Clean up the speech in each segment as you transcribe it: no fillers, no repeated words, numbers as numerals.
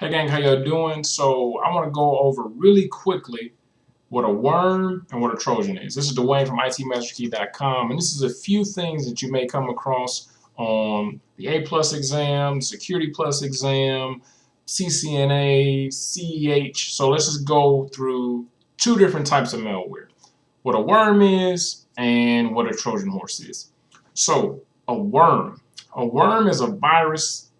Hey gang, how y'all doing? So I want to go over really quickly what a worm and what a Trojan is. This is Dwayne from ITMasterKey.com, and this is a few things that you may come across on the A+ exam, Security Plus exam, CCNA, CEH. So let's just go through two different types of malware. What a worm is and what a Trojan horse is. So a worm is a virus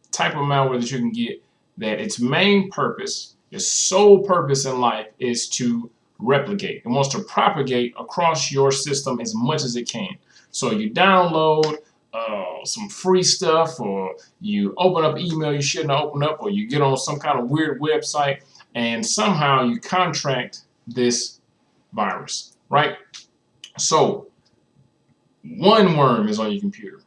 type of malware that you can get that its main purpose, its sole purpose in life is to replicate. It wants to propagate across your system as much as it can. So you download some free stuff, or you open up email you shouldn't have opened up, or you get on some kind of weird website and somehow you contract this virus, right? So one worm is on your computer.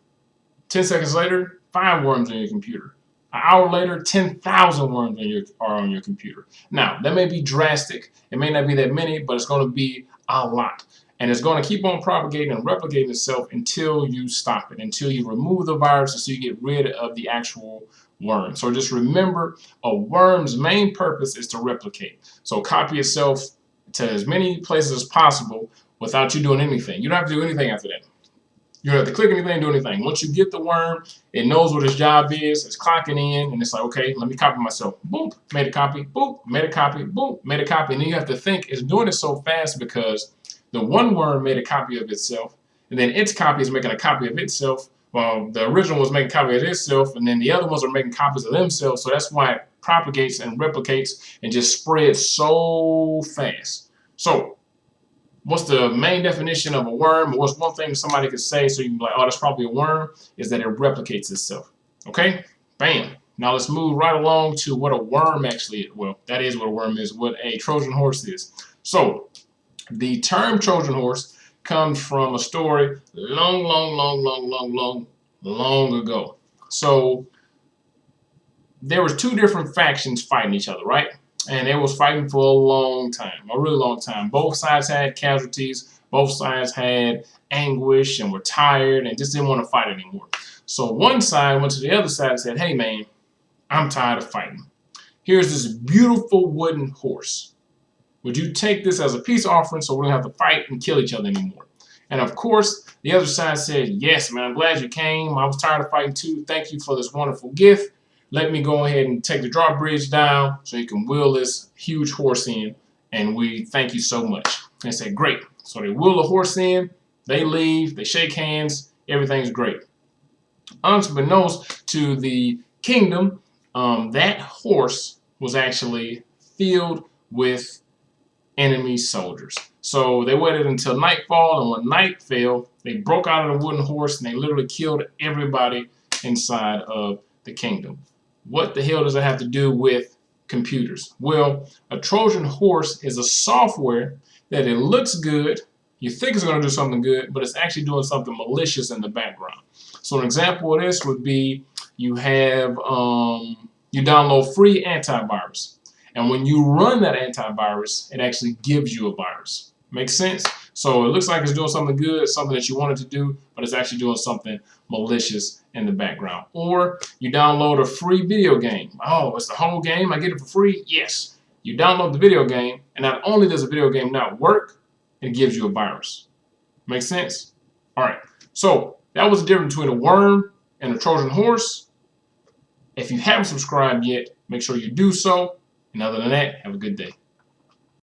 10 seconds later, 5 worms on your computer. An hour later, 10,000 worms are on your computer. Now, that may be drastic. It may not be that many, but it's going to be a lot. And it's going to keep on propagating and replicating itself until you stop it, until you remove the virus, until you get rid of the actual worm. So just remember, a worm's main purpose is to replicate. So copy itself to as many places as possible without you doing anything. You don't have to do anything after that. You don't have to click anything, do anything. Once you get the worm, it knows what its job is. It's clocking in, and it's like, okay, let me copy myself. Boom, made a copy. Boom, made a copy. Boom, made a copy. And then you have to think it's doing it so fast because the one worm made a copy of itself, and then its copy is making a copy of itself. Well, the original was making a copy of itself, and then the other ones are making copies of themselves. So that's why it propagates and replicates and just spreads so fast. So what's the main definition of a worm? What's one thing somebody could say so you can be like, oh, that's probably a worm, is that it replicates itself. Okay? Bam. Now let's move right along to what a worm actually is. Well, that is what a worm is, what a Trojan horse is. So the term Trojan horse comes from a story long ago. So there was two different factions fighting each other, right? And they was fighting for a long time, a really long time. Both sides had casualties. Both sides had anguish and were tired and just didn't want to fight anymore. So one side went to the other side and said, hey, man, I'm tired of fighting. Here's this beautiful wooden horse. Would you take this as a peace offering so we don't have to fight and kill each other anymore? And of course, the other side said, yes, man, I'm glad you came. I was tired of fighting too. Thank you for this wonderful gift. Let me go ahead and take the drawbridge down so you can wheel this huge horse in, and we thank you so much. And they said, great. So they wheel the horse in, they leave, they shake hands, everything's great. Unbeknownst to the kingdom, that horse was actually filled with enemy soldiers. So they waited until nightfall, and when night fell, they broke out of the wooden horse and they literally killed everybody inside of the kingdom. What the hell does that have to do with computers? Well, a Trojan horse is a software that it looks good, you think it's going to do something good, but it's actually doing something malicious in the background. So an example of this would be you have you download free antivirus, and when you run that antivirus, it actually gives you a virus. Makes sense? So it looks like it's doing something good, something that you wanted to do, but it's actually doing something malicious in the background. Or you download a free video game. Oh, it's the whole game? I get it for free? Yes. You download the video game, and not only does the video game not work, it gives you a virus. Make sense? All right. So that was the difference between a worm and a Trojan horse. If you haven't subscribed yet, make sure you do so. And other than that, have a good day.